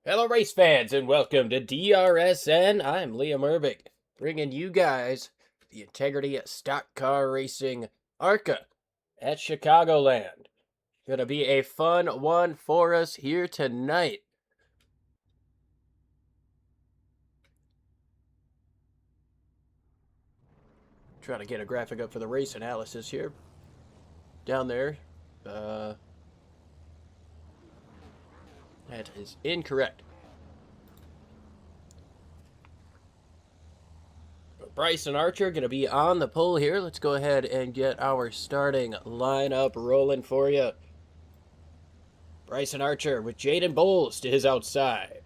Hello race fans and welcome to DRSN. I'm Liam Erbig, bringing you guys the Integrity Stock Car Racing Arca at Chicagoland. Gonna be a fun one for us here tonight. Trying to get a graphic up for the race analysis here. Down there. That is incorrect. Bryson Archer going to be on the pole here. Let's go ahead and get our starting lineup rolling for you. Bryson Archer with Jaden Bowles to his outside.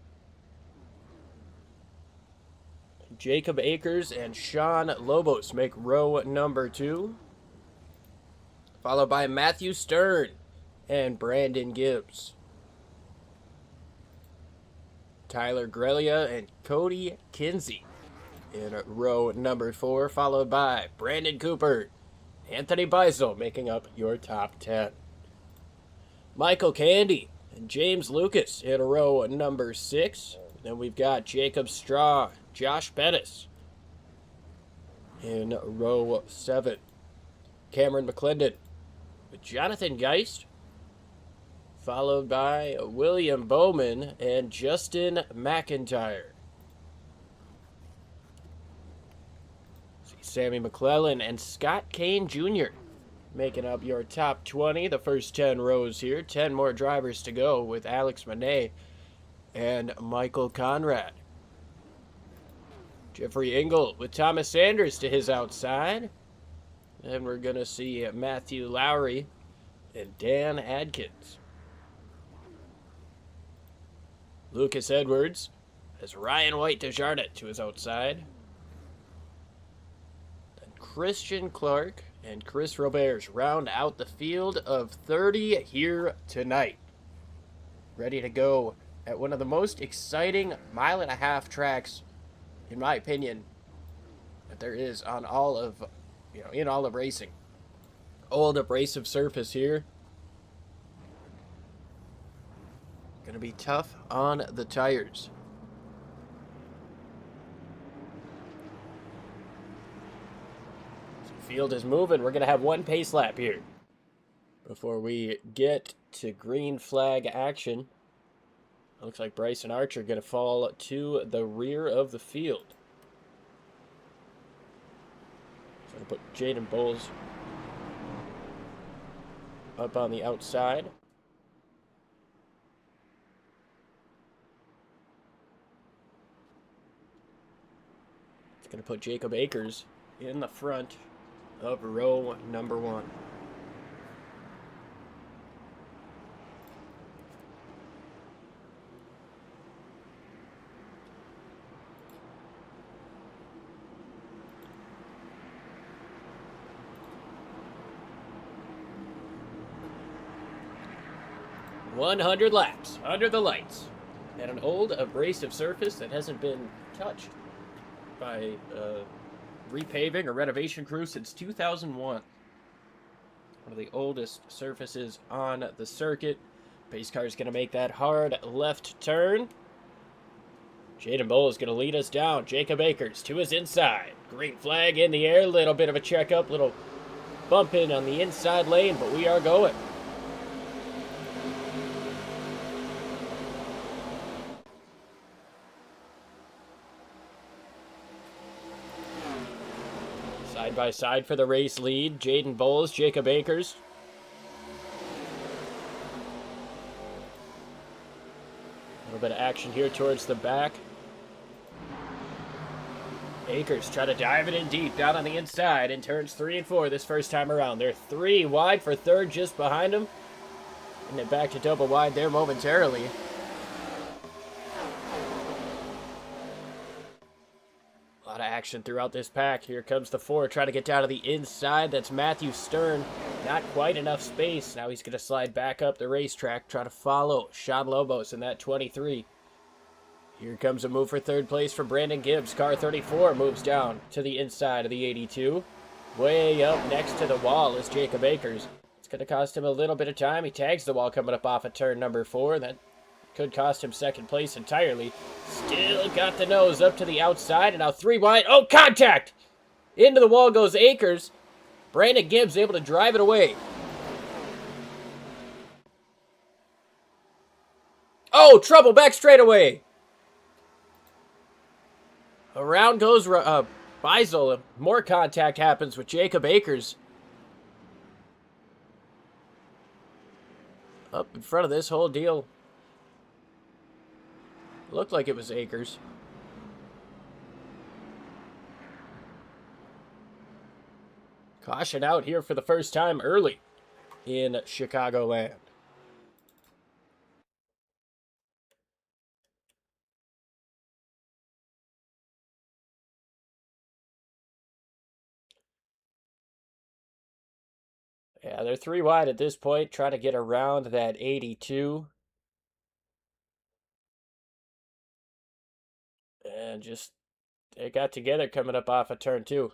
Jacob Akers and Sean Lobos make row number 2. Followed by Matthew Stern and Brandon Gibbs. Tyler Grellia and Cody Kinsey in row number 4, followed by Brandon Cooper, Anthony Beisel making up your top 10. Michael Candy and James Lucas in row number 6. Then we've got Jacob Straw, Josh Pettis in row 7. Cameron McClendon with Jonathan Geist, followed by William Bowman and Justin McIntyre. Sammy McClellan and Scott Kane Jr. making up your top 20, the first 10 rows here. 10 more drivers to go with Alex Monet and Michael Conrad. Jeffrey Engel with Thomas Sanders to his outside. And we're going to see Matthew Lowry and Dan Adkins. Lucas Edwards has Ryan White Desjardins to his outside. Christian Clark and Chris Roberts round out the field of 30 here tonight. Ready to go at one of the most exciting mile-and-a-half tracks, in my opinion, that there is on all of, in all of racing. Old abrasive surface here. Gonna be tough on the tires. Field is moving. We're going to have one pace lap here before we get to green flag action. Looks like Bryson Archer going to fall to the rear of the field. So I'm going to put Jaden Bowles up on the outside. It's going to put Jacob Akers in the front of row number 1. "100 laps under the lights at an old abrasive surface that hasn't been touched by repaving or renovation crew since 2001. One of the oldest surfaces on the circuit. Pace car is going to make that hard left turn. Jaden Bowles is going to lead us down. Jacob Akers to his inside. Green flag in the air. Little bit of a checkup. Little bump in on the inside lane, but we are going. Side by side for the race lead, Jaden Bowles, Jacob Akers. A little bit of action here towards the back. Akers try to dive it in deep down on the inside in turns 3 and 4 this first time around. They're 3 wide for third just behind him. And it back to double wide there momentarily. Of action throughout this pack. Here comes the 4, trying to get down to the inside. That's Matthew Stern. Not quite enough space. Now he's going to slide back up the racetrack, try to follow Sean Lobos in that 23. Here comes a move for third place for Brandon Gibbs. Car 34 moves down to the inside of the 82. Way up next to the wall is Jacob Akers. It's going to cost him a little bit of time. He tags the wall coming up off of turn number 4. That Could cost him second place entirely. Still got the nose up to the outside, and now 3 wide. Oh, contact! Into the wall goes Akers. Brandon Gibbs able to drive it away. Oh, trouble back straightaway. Around goes Beisel. More contact happens with Jacob Akers. Up in front of this whole deal. Looked like it was Akers. Caution out here for the first time early in Chicagoland. Yeah, they're 3 wide at this point, trying to get around that 82. And just, they got together coming up off of turn 2.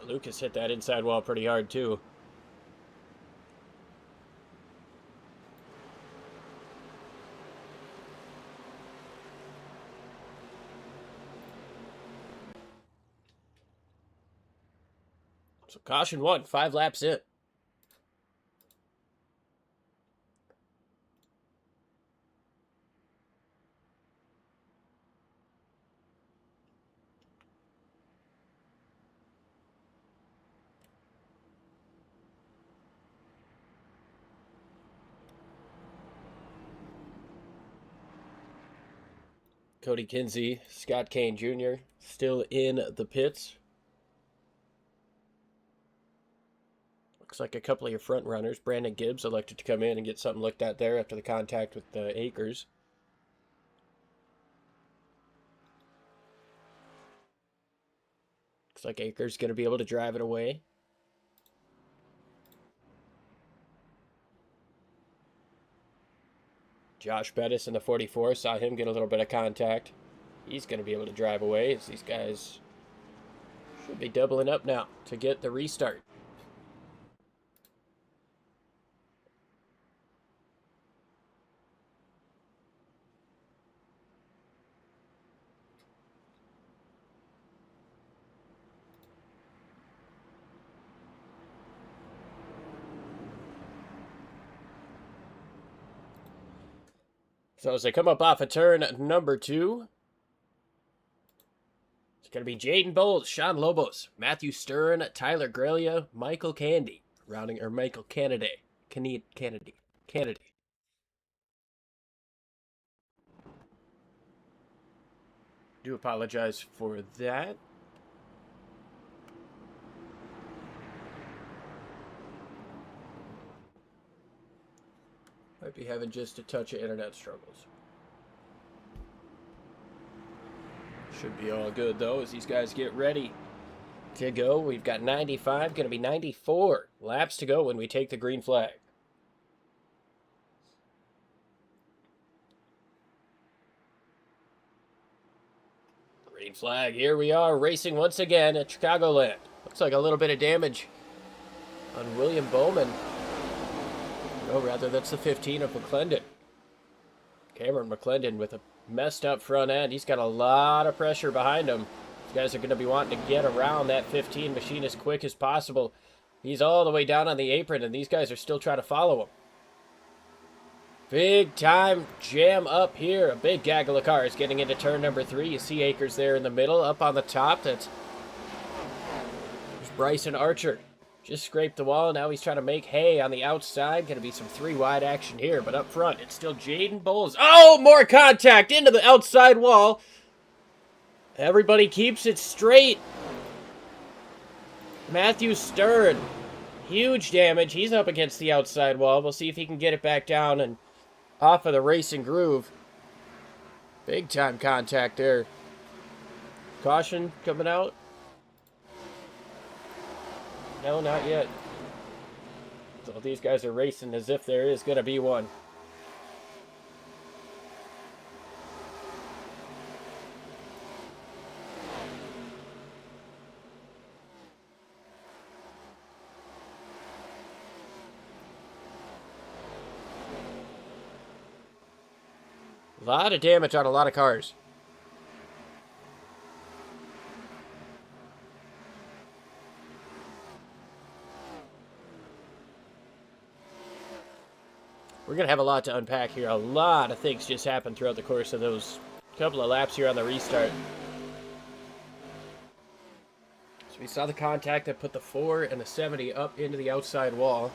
Lucas hit that inside wall pretty hard, too. So caution 1, 5 laps in. Cody Kinsey, Scott Kane Jr. still in the pits. Looks like a couple of your front runners. Brandon Gibbs elected to come in and get something looked at there after the contact with Akers. Looks like Akers going to be able to drive it away. Josh Bettis in the 44, saw him get a little bit of contact. He's going to be able to drive away as these guys should be doubling up now to get the restart. So as they come up off of turn number 2, it's going to be Jaden Bowles, Sean Lobos, Matthew Stern, Tyler Grellia, Michael Candy, Michael Kennedy. Do apologize for that. Might be having just a touch of internet struggles. Should be all good, though, as these guys get ready to go. We've got 95, going to be 94 laps to go when we take the green flag. Green flag, here we are, racing once again at Chicagoland. Looks like a little bit of damage on William Bowman. No, rather, that's the 15 of McClendon. Cameron McClendon with a messed up front end. He's got a lot of pressure behind him. These guys are going to be wanting to get around that 15 machine as quick as possible. He's all the way down on the apron, and these guys are still trying to follow him. Big time jam up here. A big gaggle of cars getting into turn number 3. You see Akers there in the middle. Up on the top, there's Bryson Archer. Just scraped the wall. Now he's trying to make hay on the outside. Going to be some 3-wide action here. But up front, it's still Jaden Bowles. Oh, more contact into the outside wall. Everybody keeps it straight. Matthew Stern. Huge damage. He's up against the outside wall. We'll see if he can get it back down and off of the racing groove. Big time contact there. Caution coming out. No, not yet. So these guys are racing as if there is going to be one. A lot of damage on a lot of cars. We're going to have a lot to unpack here. A lot of things just happened throughout the course of those couple of laps here on the restart. So we saw the contact that put the 4 and the 70 up into the outside wall.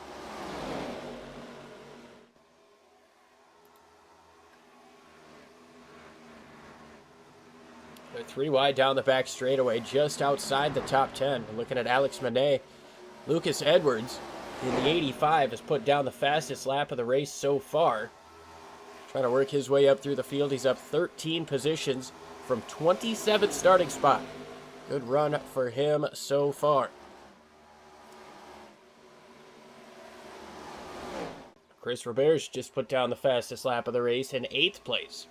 They're 3 wide down the back straightaway, just outside the top 10. We're looking at Alex Monet. Lucas Edwards in the 85 has put down the fastest lap of the race so far. Trying to work his way up through the field. He's up 13 positions from 27th starting spot. Good run for him so far. Chris Roberge just put down the fastest lap of the race in 8th place.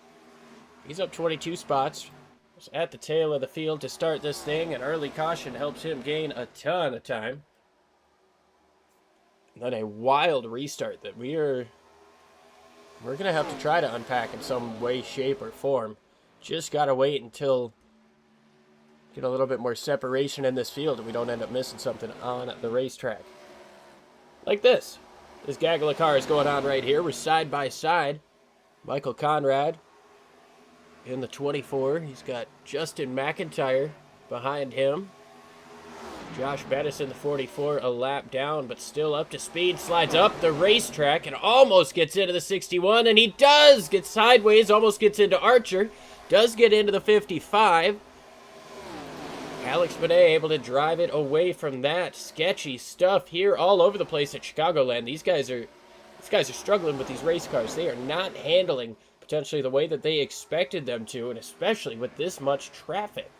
He's up 22 spots. Was at the tail of the field to start this thing, and early caution helps him gain a ton of time. And then a wild restart that we're going to have to try to unpack in some way, shape, or form. Just got to wait until get a little bit more separation in this field and we don't end up missing something on the racetrack. Like this. This gaggle of cars going on right here. We're side by side. Michael Conrad in the 24. He's got Justin McIntyre behind him. Josh Bettis in the 44, a lap down, but still up to speed. Slides up the racetrack and almost gets into the 61, and he does get sideways, almost gets into Archer. Does get into the 55. Alex Monet able to drive it away from that. Sketchy stuff here all over the place at Chicagoland. These guys are struggling with these race cars. They are not handling potentially the way that they expected them to, and especially with this much traffic.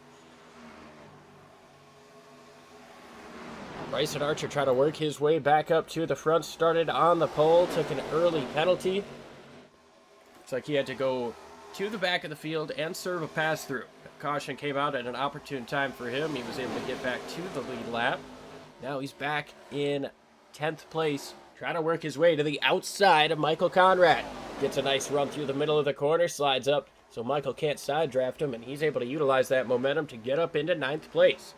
Bryson Archer trying to work his way back up to the front. Started on the pole, took an early penalty. Looks like he had to go to the back of the field and serve a pass-through. Caution came out at an opportune time for him. He was able to get back to the lead lap. Now he's back in 10th place, trying to work his way to the outside of Michael Conrad. Gets a nice run through the middle of the corner, slides up so Michael can't side draft him, and he's able to utilize that momentum to get up into 9th place.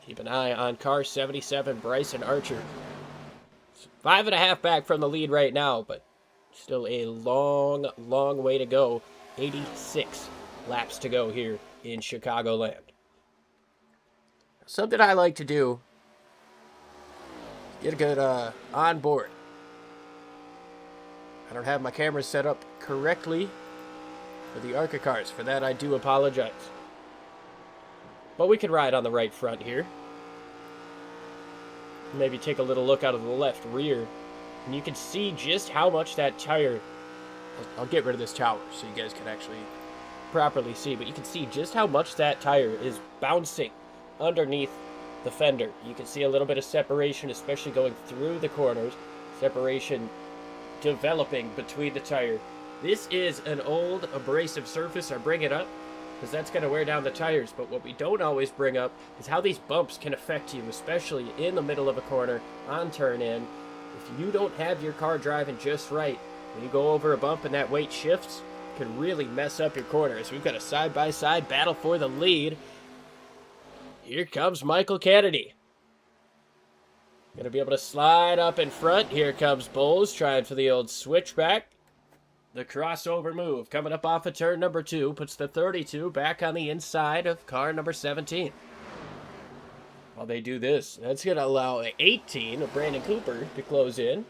Keep an eye on car 77, Bryson Archer. 5.5 back from the lead right now, but still a long, long way to go. 86 laps to go here in Chicagoland. Something I like to do, get a good on board. I don't have my camera set up correctly for the Arca cars. For that, I do apologize. But we can ride on the right front here. Maybe take a little look out of the left rear. And you can see just how much that tire... I'll get rid of this tower so you guys can actually properly see. But you can see just how much that tire is bouncing underneath the fender. You can see a little bit of separation, especially going through the corners. Separation developing between the tire. This is an old abrasive surface. I bring it up because that's going to wear down the tires. But what we don't always bring up is how these bumps can affect you, especially in the middle of a corner on turn in. If you don't have your car driving just right, when you go over a bump and that weight shifts, it can really mess up your corners. We've got a side-by-side battle for the lead. Here comes Michael Kennedy. Going to be able to slide up in front. Here comes Bowles trying for the old switchback. The crossover move coming up off of turn number 2. Puts the 32 back on the inside of car number 17. while they do this. That's going to allow an 18 of Brandon Cooper to close in.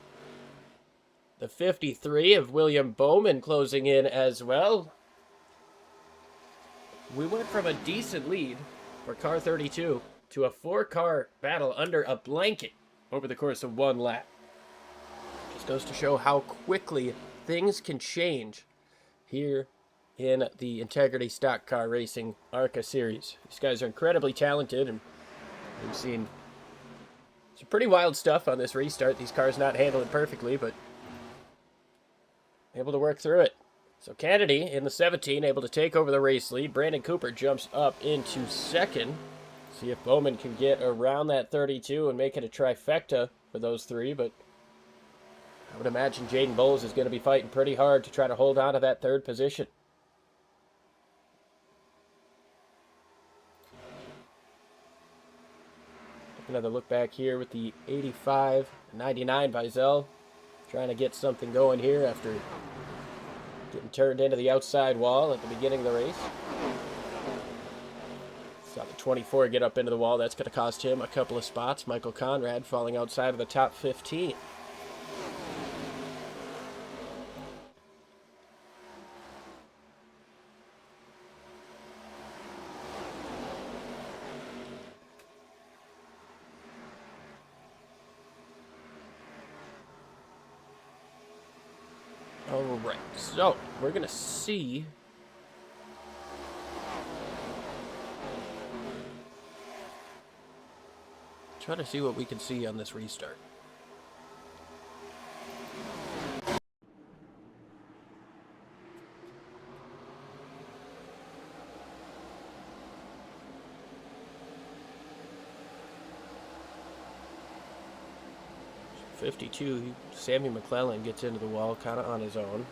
The 53 of William Bowman closing in as well. We went from a decent lead for car 32 to a 4-car battle under a blanket over the course of one lap. Just goes to show how quickly things can change here in the Integrity Stock Car Racing Arca series. These guys are incredibly talented, and we've seen some pretty wild stuff on this restart. These cars not handling perfectly, but able to work through it. So Kennedy in the 17, able to take over the race lead. Brandon Cooper jumps up into second. See if Bowman can get around that 32 and make it a trifecta for those three, but I would imagine Jaden Bowles is going to be fighting pretty hard to try to hold on to that third position. Another look back here with the 85, 99 Bizel. Trying to get something going here after getting turned into the outside wall at the beginning of the race. Saw the 24 get up into the wall. That's going to cost him a couple of spots. Michael Conrad falling outside of the top 15. Alright, so we're going to see try to see what we can see on this restart. So 52, Sammy McClellan gets into the wall kind of on his own.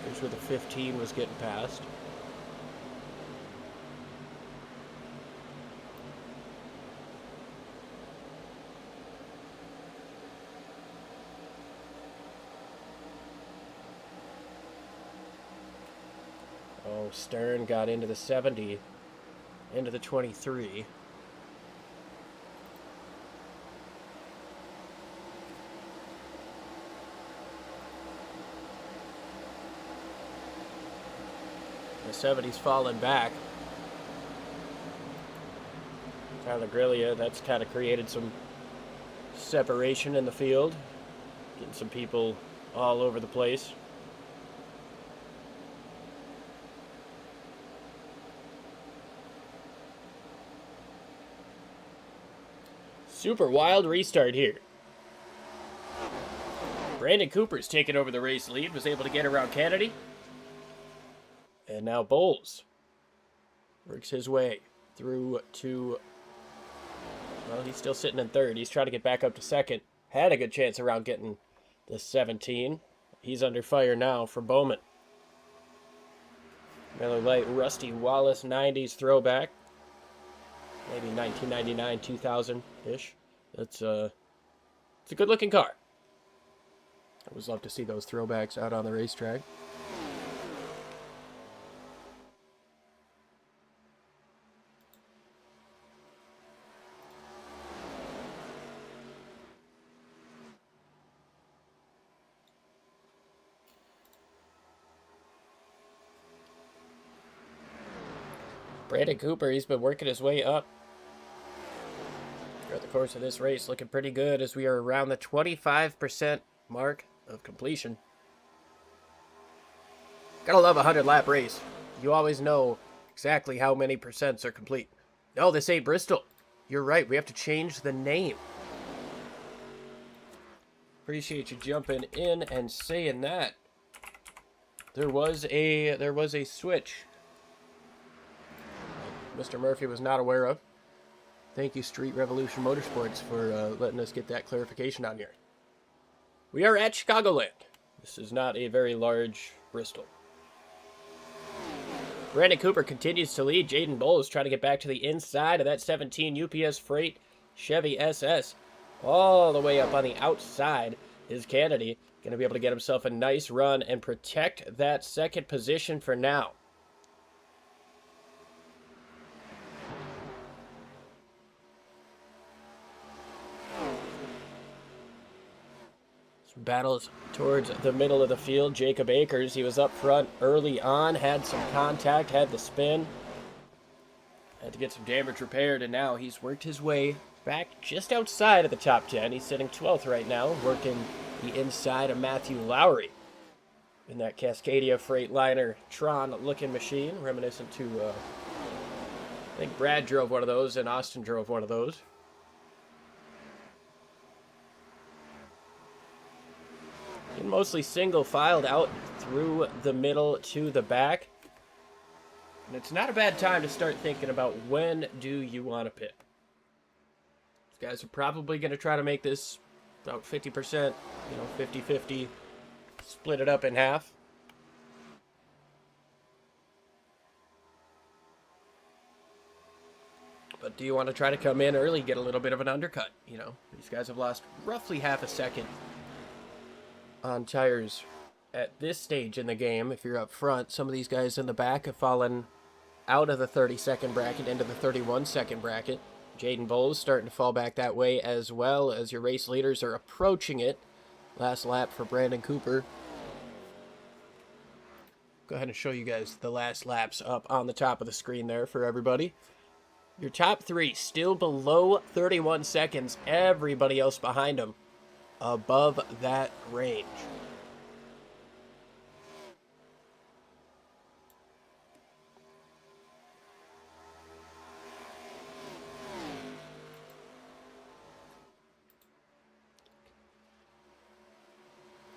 Here's where the 15 was getting past. Oh, Stern got into the 70, into the 23. The 70's falling back. Tyler Grillia, that's kind of created some separation in the field. Getting some people all over the place. Super wild restart here. Brandon Cooper's taken over the race lead, was able to get around Kennedy. And now Bowles works his way through to, well, he's still sitting in third. He's trying to get back up to second. Had a good chance around getting the 17. He's under fire now from Bowman. Miller Lite Rusty Wallace 90s throwback. Maybe 1999, 2000-ish. It's a good-looking car. I always love to see those throwbacks out on the racetrack. Brandon Cooper, he's been working his way up throughout the course of this race, looking pretty good as we are around the 25% mark of completion. Gotta love a 100-lap race. You always know exactly how many percents are complete. No, this ain't Bristol. You're right, we have to change the name. Appreciate you jumping in and saying that. There was a switch Mr. Murphy was not aware of. Thank you, Street Revolution Motorsports, for letting us get that clarification on here. We are at Chicagoland. This is not a very large Bristol. Brandon Cooper continues to lead. Jaden Bowles trying to get back to the inside of that 17 UPS Freight Chevy SS. All the way up on the outside is Kennedy. Going to be able to get himself a nice run and protect that second position for now. Battles towards the middle of the field. Jacob Akers, he was up front early on, had some contact, had the spin, had to get some damage repaired, and now he's worked his way back just outside of the top 10. He's sitting 12th right now, working the inside of Matthew Lowry in that Cascadia Freightliner Tron-looking machine, reminiscent to, I think Brad drove one of those and Austin drove one of those. And mostly single-filed out through the middle to the back. And it's not a bad time to start thinking about when do you want to pit. These guys are probably going to try to make this about 50%, 50-50, split it up in half. But do you want to try to come in early, get a little bit of an undercut? These guys have lost roughly half a second on tires at this stage in the game. If you're up front, some of these guys in the back have fallen out of the 30-second bracket into the 31-second bracket. Jaden Bowles starting to fall back that way, as well as your race leaders are approaching it. Last lap for Brandon Cooper. Go ahead and show you guys the last laps up on the top of the screen there for everybody. Your top three still below 31 seconds. Everybody else behind them above that range.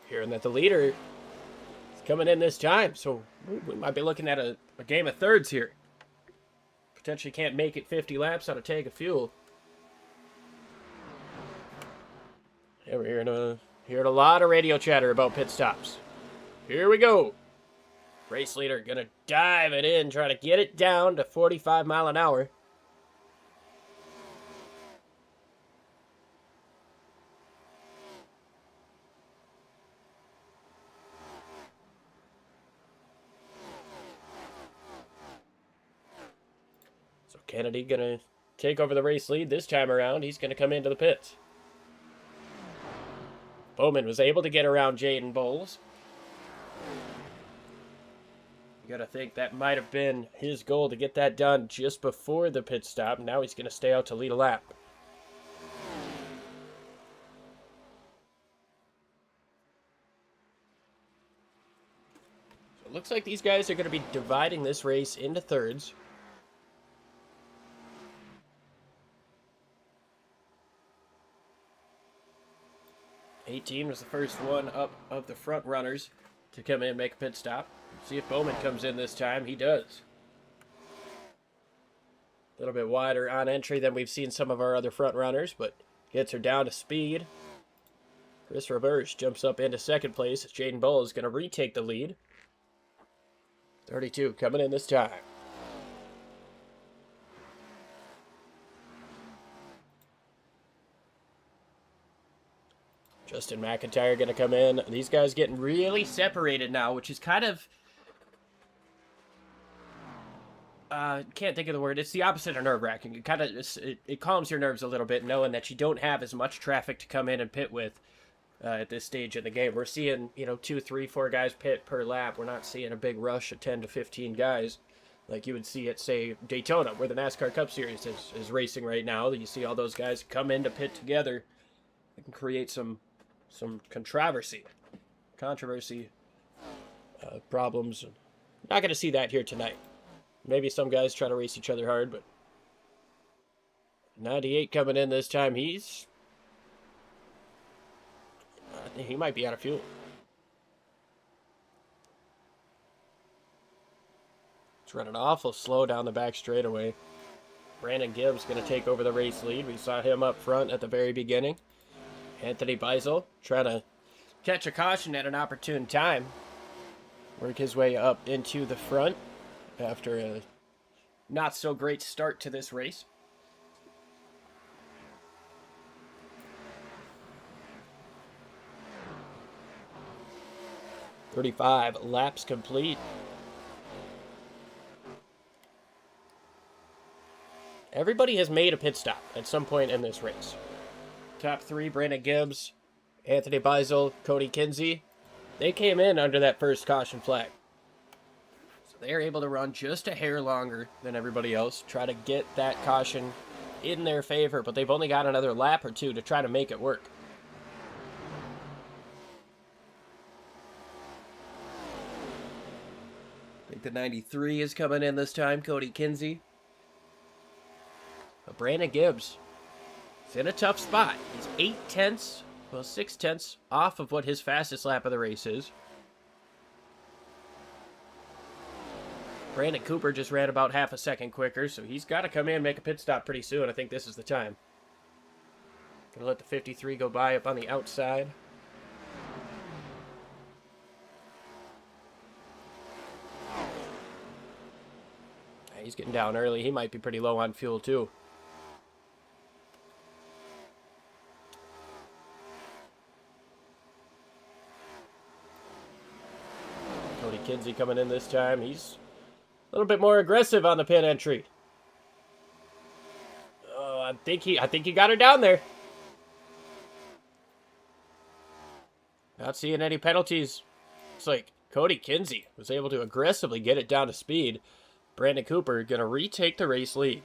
Hearing that the leader is coming in this time, so we might be looking at a game of thirds here. Potentially can't make it 50 laps on a tank of fuel. Yeah, we're hearing a lot of radio chatter about pit stops. Here we go. Race leader gonna dive it in, try to get it down to 45 mile an hour. So Kennedy gonna take over the race lead this time around. He's gonna come into the pits. Bowman was able to get around Jaden Bowles. You gotta think that might have been his goal to get that done just before the pit stop. Now he's gonna stay out to lead a lap. So it looks like these guys are gonna be dividing this race into thirds. 18 was the first one up of the front runners to come in and make a pit stop. See if Bowman comes in this time. He does. A little bit wider on entry than we've seen some of our other front runners, but gets her down to speed. Chris Roberge jumps up into second place as Jaden Bowles is going to retake the lead. 32 coming in this time. Justin McIntyre going to come in. These guys getting really separated now, which is kind of... can't think of the word. It's the opposite of nerve-wracking. It calms your nerves a little bit, knowing that you don't have as much traffic to come in and pit with at this stage of the game. We're seeing, 2, 3, 4 guys pit per lap. We're not seeing a big rush of 10 to 15 guys like you would see at, say, Daytona, where the NASCAR Cup Series is racing right now. You see all those guys come in to pit together. It can create some controversy, problems. Not going to see that here tonight. Maybe some guys try to race each other hard, but 98 coming in this time. I think he might be out of fuel. It's running awful slow down the back straightaway. Brandon Gibbs going to take over the race lead. We saw him up front at the very beginning. Anthony Beisel trying to catch a caution at an opportune time. Work his way up into the front after a not so great start to this race. 35 laps complete. Everybody has made a pit stop at some point in this race. Top three, Brandon Gibbs, Anthony Beisel, Cody Kinsey. They came in under that first caution flag. So they're able to run just a hair longer than everybody else, try to get that caution in their favor, but they've only got another lap or two to try to make it work. I think the 93 is coming in this time, Cody Kinsey. But Brandon Gibbs is in a tough spot. He's 6 tenths off of what his fastest lap of the race is. Brandon Cooper just ran about half a second quicker, so he's got to come in and make a pit stop pretty soon. I think this is the time. Gonna let the 53 go by up on the outside. He's getting down early. He might be pretty low on fuel, too. Cody Kinsey coming in this time. He's a little bit more aggressive on the pit entry. Oh, I think he got her down there. Not seeing any penalties. It's like Cody Kinsey was able to aggressively get it down to speed. Brandon Cooper going to retake the race lead.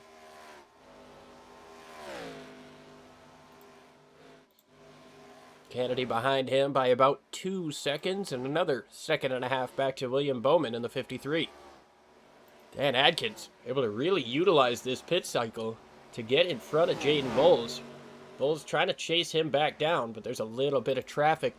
Kennedy behind him by about 2 seconds, and another 1.5 seconds back to William Bowman in the 53. Dan Adkins able to really utilize this pit cycle to get in front of Jaden Bowles. Bowles trying to chase him back down, but there's a little bit of traffic.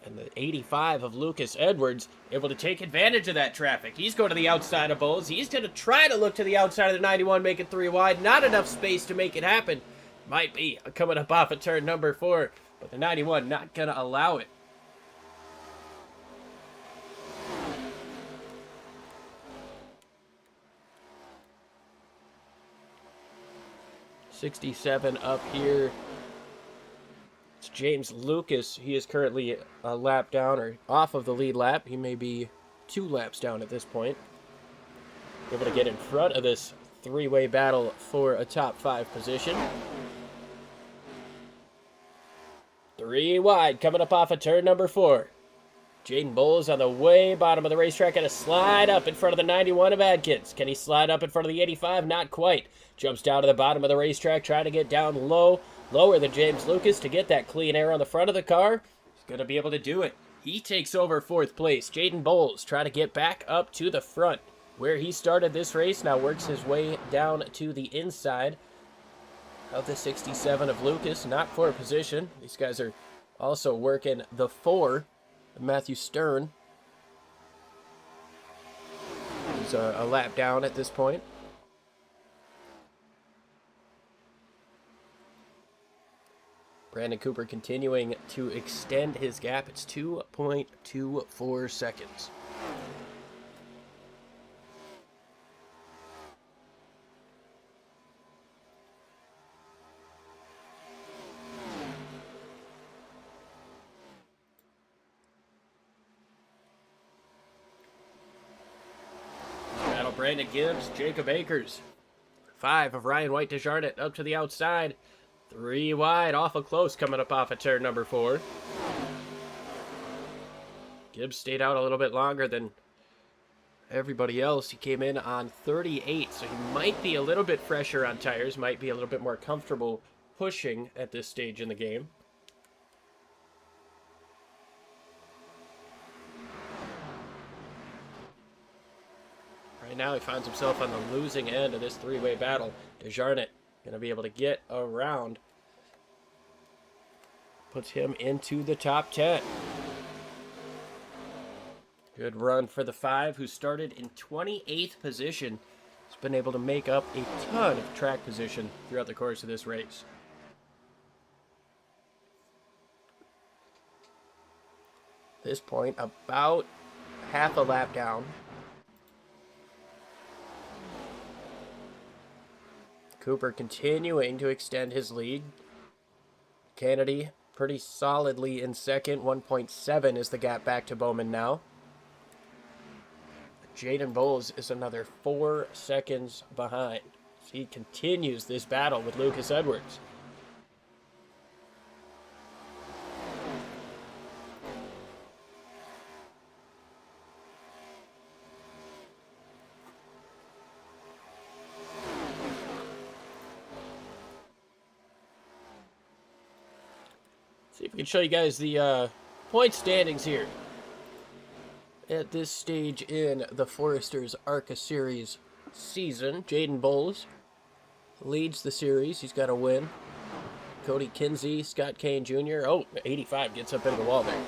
And the 85 of Lucas Edwards able to take advantage of that traffic. He's going to the outside of Bowles. He's going to try to look to the outside of the 91, make it 3 wide. Not enough space to make it happen. Might be coming up off of turn number 4. But the 91 not going to allow it. '67 up here. It's James Lucas. He is currently a lap down or off of the lead lap. He may be 2 laps down at this point. Able to get in front of this 3-way battle for a top 5 position. 3 wide, coming up off of turn number 4. Jaden Bowles on the way bottom of the racetrack, going to slide up in front of the 91 of Adkins. Can he slide up in front of the 85? Not quite. Jumps down to the bottom of the racetrack, trying to get down low, lower than James Lucas to get that clean air on the front of the car. He's going to be able to do it. He takes over 4th place. Jaden Bowles trying to get back up to the front where he started this race. Now works his way down to the inside of the 67 of Lucas, not for a position. These guys are also working the 4 of Matthew Stern. He's a lap down at this point. Brandon Cooper continuing to extend his gap. It's 2.24 seconds. Brandon Gibbs, Jacob Akers. 5 of Ryan White DeJarnett up to the outside. 3 wide, awful close coming up off of turn number 4. Gibbs stayed out a little bit longer than everybody else. He came in on 38, so he might be a little bit fresher on tires, might be a little bit more comfortable pushing at this stage in the game. Right now he finds himself on the losing end of this 3-way battle. DeJarnett going to be able to get around. Puts him into the top 10. Good run for the 5, who started in 28th position. He's been able to make up a ton of track position throughout the course of this race. At this point, about half a lap down. Cooper continuing to extend his lead. Kennedy pretty solidly in second. 1.7 is the gap back to Bowman now. Jaden Bowles is another 4 seconds behind. So he continues this battle with Lucas Edwards. See if we can show you guys the point standings here. At this stage in the Foresters Arca Series season, Jaden Bowles leads the series. He's got a win. Cody Kinsey, Scott Kane Jr. Oh, 85 gets up into the wall there.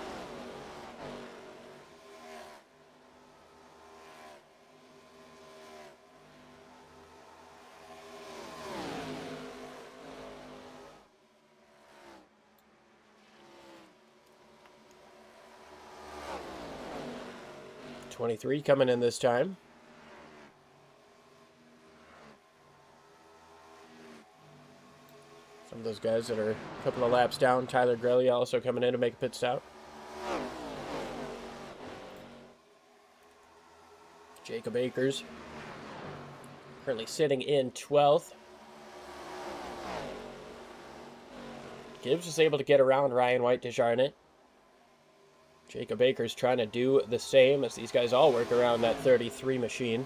.23 coming in this time. Some of those guys that are a couple of laps down. Tyler Grelly also coming in to make a pit stop. Jacob Akers currently sitting in 12th. Gibbs is able to get around Ryan White Desjardins. Jacob Akers trying to do the same as these guys all work around that 33 machine.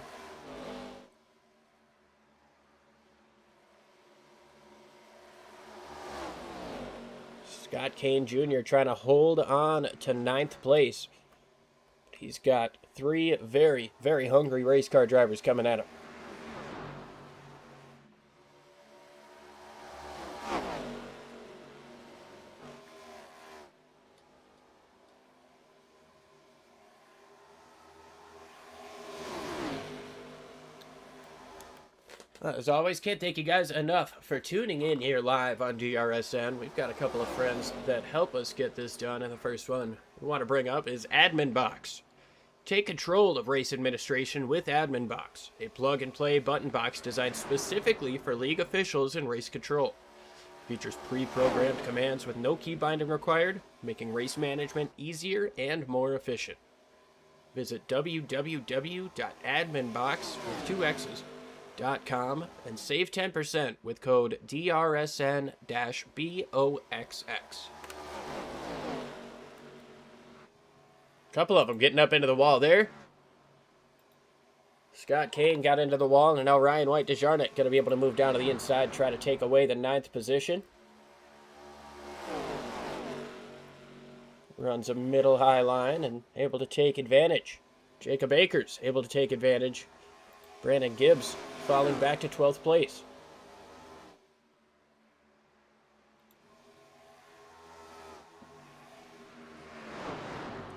Scott Kane Jr. trying to hold on to 9th place. He's got 3 very, very hungry race car drivers coming at him. As always, can't thank you guys enough for tuning in here live on DRSN. We've got a couple of friends that help us get this done, and the first one we want to bring up is AdminBoxx. Take control of race administration with AdminBoxx, a plug-and-play button box designed specifically for league officials and race control. Features pre-programmed commands with no key binding required, making race management easier and more efficient. Visit www.adminboxx with 2 X's. .com and save 10% with code DRSN-BOXX. Couple of them getting up into the wall there. Scott Kane got into the wall, and now Ryan White Desjardins going to be able to move down to the inside, try to take away the 9th position. Runs a middle high line and able to take advantage. Jacob Akers able to take advantage. Brandon Gibbs falling back to 12th place.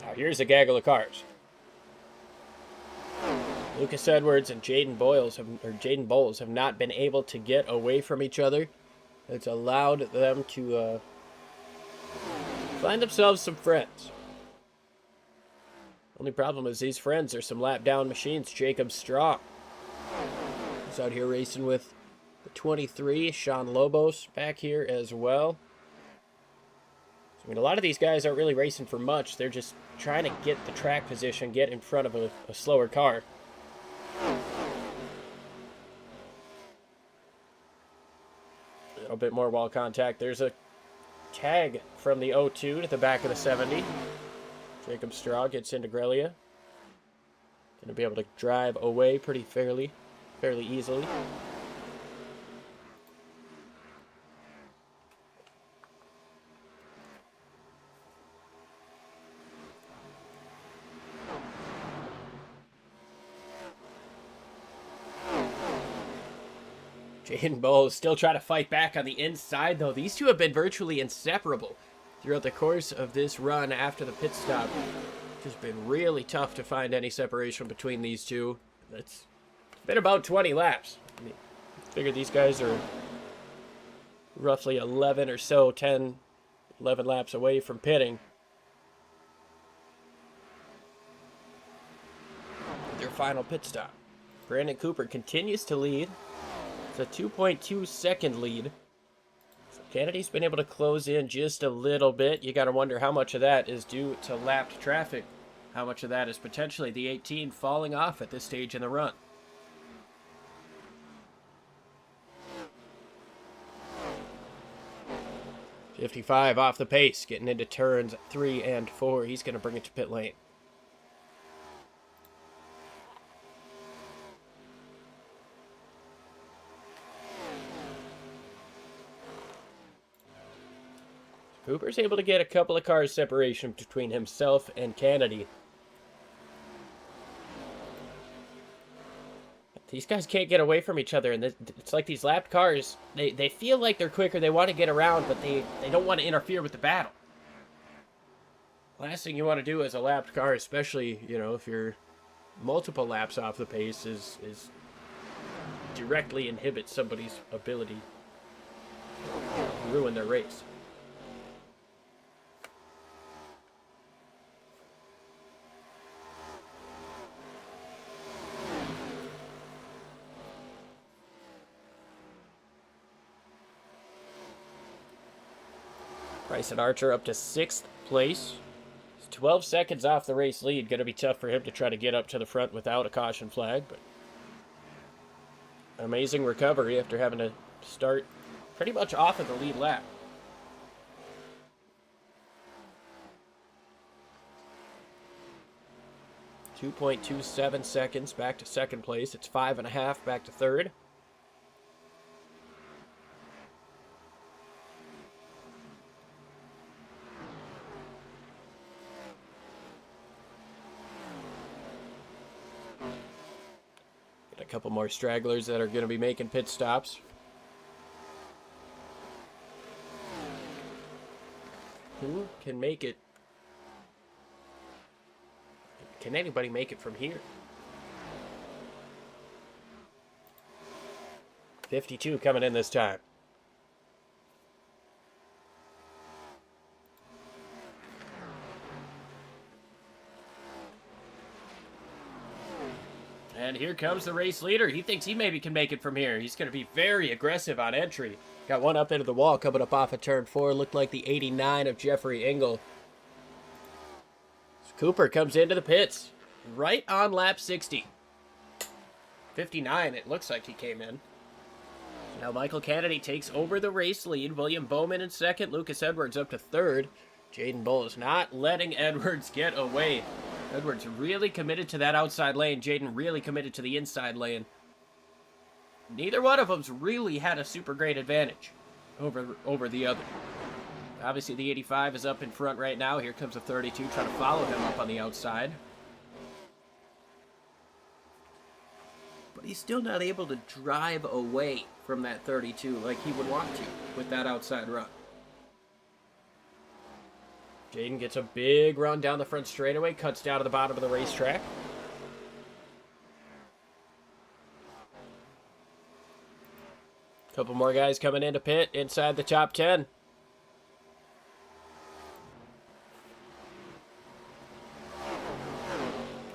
Now here's a gaggle of cars. Lucas Edwards and Jaden Bowles have not been able to get away from each other. It's allowed them to find themselves some friends. Only problem is these friends are some lap down machines. Jacob Straw is out here racing with the 23. Sean Lobos back here as well. So, I mean, a lot of these guys aren't really racing for much. They're just trying to get the track position, get in front of a slower car. A little bit more wall contact. There's a tag from the 02 to the back of the 70. Jacob Straw gets into Grellia. Going to be able to drive away pretty fairly easily. Jaden Bowles still trying to fight back on the inside, though. These two have been virtually inseparable throughout the course of this run after the pit stop. It's been really tough to find any separation between these two. It's been about 20 laps. I mean, I figure these guys are roughly 11 or so, 10, 11 laps away from pitting. Their final pit stop. Brandon Cooper continues to lead. It's a 2.2 second lead. Kennedy's been able to close in just a little bit. You got to wonder how much of that is due to lapped traffic. How much of that is potentially the 18 falling off at this stage in the run. .55 off the pace, getting into turns 3 and 4. He's going to bring it to pit lane. Cooper's able to get a couple of cars separation between himself and Kennedy. These guys can't get away from each other, and it's like these lapped cars, they feel like they're quicker, they want to get around, but they don't want to interfere with the battle. Last thing you want to do as a lapped car, especially, you know, if you're multiple laps off the pace, is directly inhibit somebody's ability to ruin their race. Bryson Archer up to 6th place. He's 12 seconds off the race lead. Going to be tough for him to try to get up to the front without a caution flag, but amazing recovery after having to start pretty much off of the lead lap. .27 seconds back to 2nd place. It's 5.5 back to 3rd. A couple more stragglers that are going to be making pit stops. Who can make it? Can anybody make it from here? 52 coming in this time. And here comes the race leader. He thinks he maybe can make it from here. He's going to be very aggressive on entry. Got one up into the wall coming up off of turn 4. Looked like the 89 of Jeffrey Engel. Cooper comes into the pits right on lap 60. 59, it looks like he came in. Now Michael Kennedy takes over the race lead. William Bowman in 2nd. Lucas Edwards up to 3rd. Jaden Bowles not letting Edwards get away. Edwards really committed to that outside lane. Jaden really committed to the inside lane. Neither one of them's really had a super great advantage over the other. Obviously, the 85 is up in front right now. Here comes the 32 trying to follow him up on the outside. But he's still not able to drive away from that 32 like he would want to with that outside run. Jaden gets a big run down the front straightaway, cuts down to the bottom of the racetrack. Couple more guys coming into pit inside the top 10.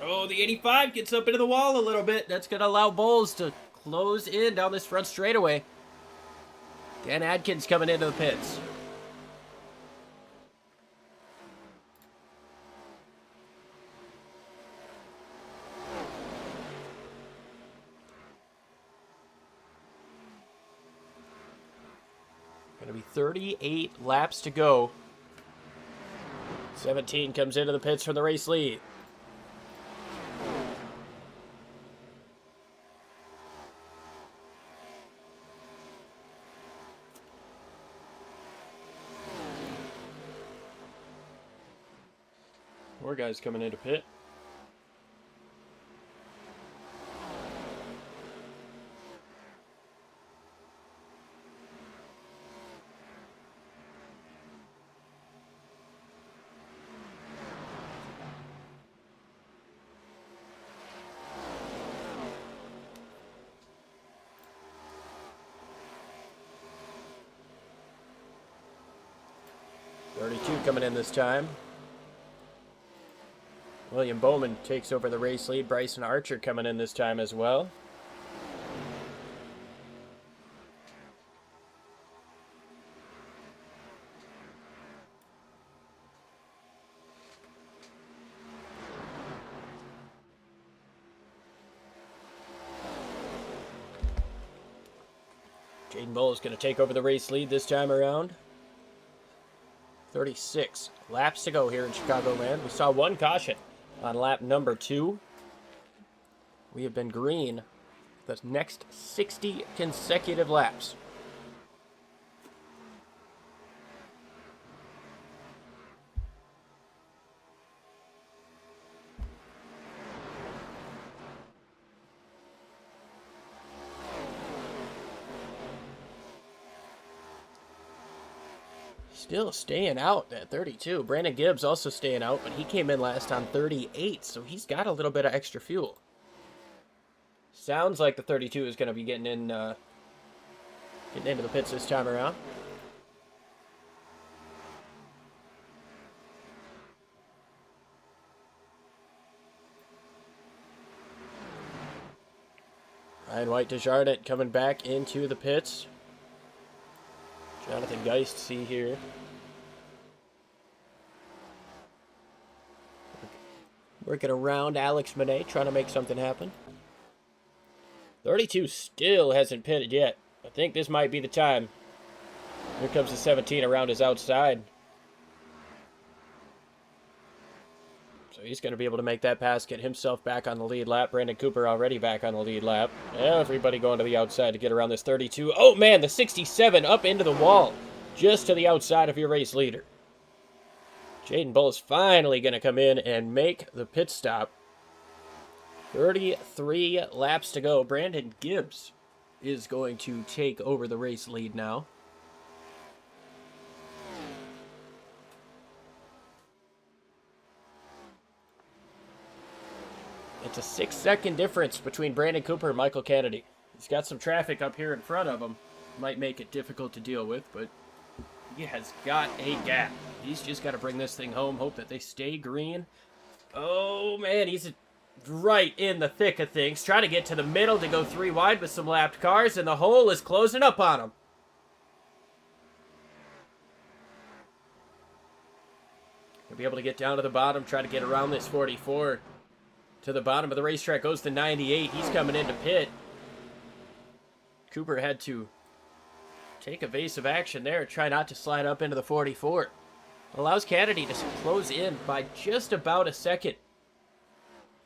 Oh, the 85 gets up into the wall a little bit. That's going to allow Bowles to close in down this front straightaway. Dan Adkins coming into the pits. Going to be 38 laps to go. 17 comes into the pits for the race lead. More guys coming into pit. Coming in this time. William Bowman takes over the race lead. Bryson Archer coming in this time as well. Jaden Bull is going to take over the race lead this time around. 36 laps to go here in Chicagoland. We saw one caution on lap number 2. We have been green the next 60 consecutive laps. Still staying out at 32. Brandon Gibbs also staying out, but he came in last on 38, so he's got a little bit of extra fuel. Sounds like the 32 is going to be getting into the pits this time around. Ryan White Desjardins coming back into the pits. Jonathan Geist, see here. Working around Alex Monet, trying to make something happen. 32 still hasn't pitted yet. I think this might be the time. Here comes the 17 around his outside. So he's going to be able to make that pass, get himself back on the lead lap. Brandon Cooper already back on the lead lap. Everybody going to the outside to get around this 32. Oh, man, the 67 up into the wall. Just to the outside of your race leader. Jaden Bull is finally going to come in and make the pit stop. 33 laps to go. Brandon Gibbs is going to take over the race lead now. It's a 6-second difference between Brandon Cooper and Michael Kennedy. He's got some traffic up here in front of him. Might make it difficult to deal with, but he has got a gap. He's just got to bring this thing home, hope that they stay green. Oh, man, he's right in the thick of things. Trying to get to the middle to go 3 wide with some lapped cars, and the hole is closing up on him. He'll be able to get down to the bottom, try to get around this 44. To the bottom of the racetrack goes the 98. He's coming into pit. Cooper had to take evasive action there, try not to slide up into the 44. Allows Kennedy to close in by just about a second.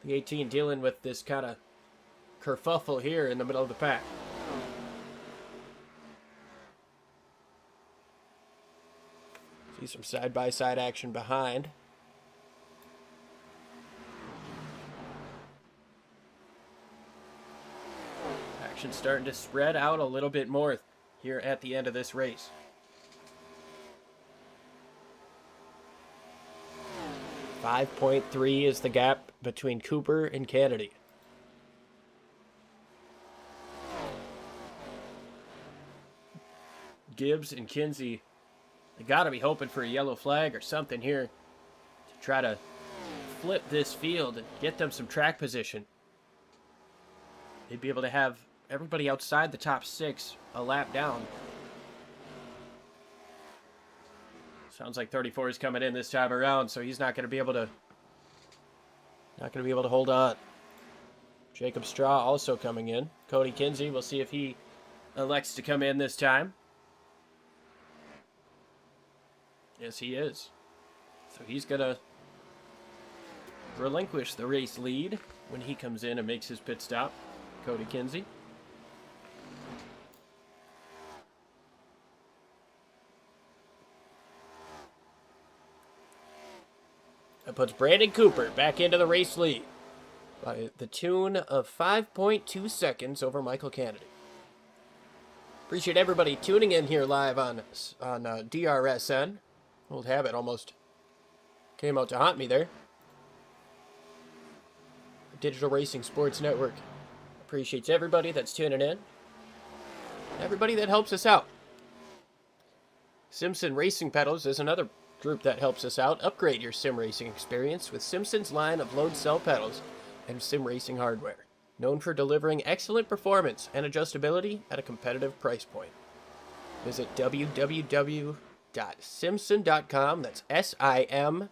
The 18 dealing with this kind of kerfuffle here in the middle of the pack. See some side-by-side action behind. Action starting to spread out a little bit more here at the end of this race. .3 is the gap between Cooper and Kennedy. Gibbs and Kinsey, they got to be hoping for a yellow flag or something here to try to flip this field and get them some track position. They'd be able to have everybody outside the top 6 a lap down. Sounds like 34 is coming in this time around, so he's not going to be able to hold on. Jacob Straw also coming in. Cody Kinsey, we'll see if he elects to come in this time. Yes, he is. So he's going to relinquish the race lead when he comes in and makes his pit stop. Cody Kinsey. That puts Brandon Cooper back into the race lead by the tune of 5.2 seconds over Michael Kennedy. Appreciate everybody tuning in here live on DRSN. Old habit almost came out to haunt me there. Digital Racing Sports Network appreciates everybody that's tuning in. Everybody that helps us out. Simpson Racing Pedals is another group that helps us out. Upgrade your sim racing experience with Simpson's line of load cell pedals and sim racing hardware. Known for delivering excellent performance and adjustability at a competitive price point. Visit www.simpson.com, that's SIMSONN,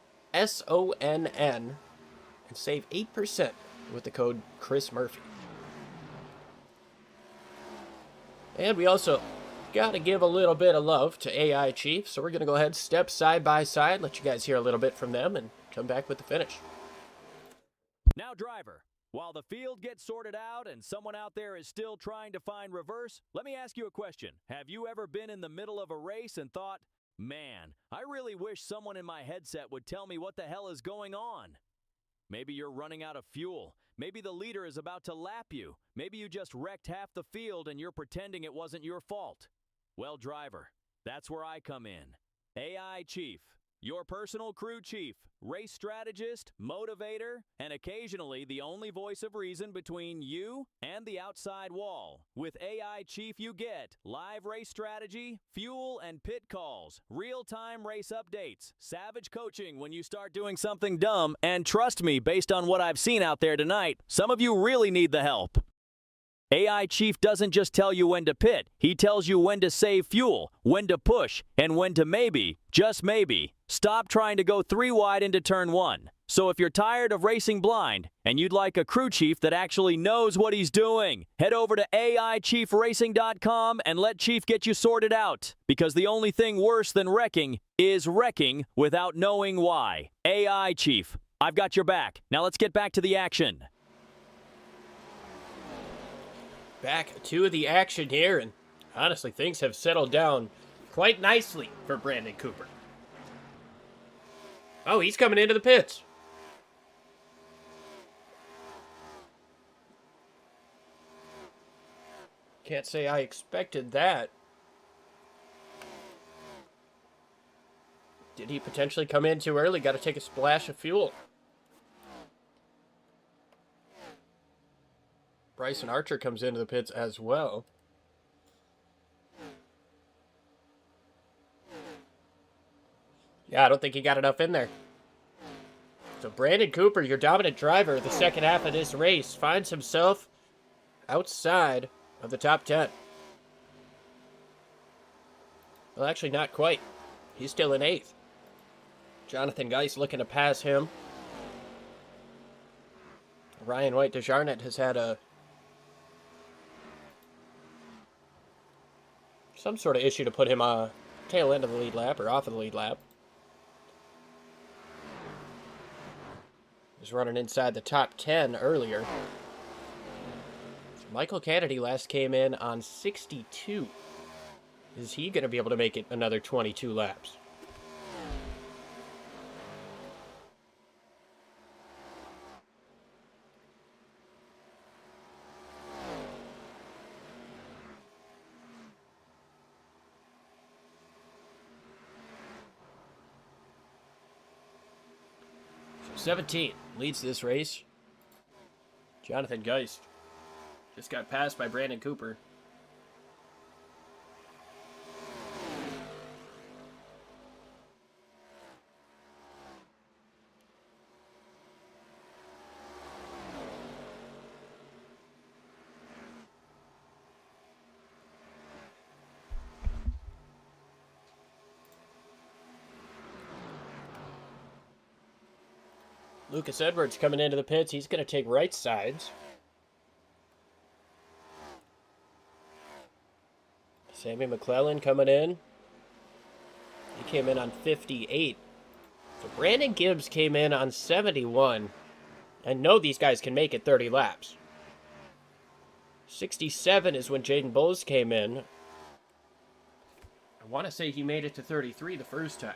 and save 8% with the code Chris Murphy. And we also got to give a little bit of love to AI Chief, so we're going to go ahead and step side by side, let you guys hear a little bit from them, and come back with the finish. Now, driver, while the field gets sorted out and someone out there is still trying to find reverse, let me ask you a question. Have you ever been in the middle of a race and thought, man, I really wish someone in my headset would tell me what the hell is going on? Maybe you're running out of fuel. Maybe the leader is about to lap you. Maybe you just wrecked half the field and you're pretending it wasn't your fault. Well, driver, that's where I come in. AI Chief, your personal crew chief, race strategist, motivator, and occasionally the only voice of reason between you and the outside wall. With AI Chief, you get live race strategy, fuel and pit calls, real-time race updates, savage coaching when you start doing something dumb, and trust me, based on what I've seen out there tonight, some of you really need the help. AI Chief doesn't just tell you when to pit, he tells you when to save fuel, when to push, and when to maybe, just maybe, stop trying to go 3 wide into turn 1. So if you're tired of racing blind, and you'd like a crew chief that actually knows what he's doing, head over to AIChiefRacing.com and let Chief get you sorted out. Because the only thing worse than wrecking is wrecking without knowing why. AI Chief, I've got your back. Now let's get back to the action. Back to the action here, and honestly, things have settled down quite nicely for Brandon Cooper. Oh, he's coming into the pits. Can't say I expected that. Did he potentially come in too early? Got to take a splash of fuel. Bryson Archer comes into the pits as well. Yeah, I don't think he got enough in there. So Brandon Cooper, your dominant driver, the second half of this race, finds himself outside of the top 10. Well, actually, not quite. He's still in 8th. Jonathan Geist looking to pass him. Ryan White Desjarnet has had some sort of issue to put him tail end of the lead lap or off of the lead lap. He's running inside the top 10 earlier. So Michael Kennedy last came in on 62. Is he going to be able to make it another 22 laps? So 17 leads this race. Jonathan Geist just got passed by Brandon Cooper. Lucas Edwards coming into the pits. He's going to take right sides. Sammy McClellan coming in. He came in on 58. So Brandon Gibbs came in on 71. I know these guys can make it 30 laps. 67 is when Jaden Bowles came in. I want to say he made it to 33 the first time.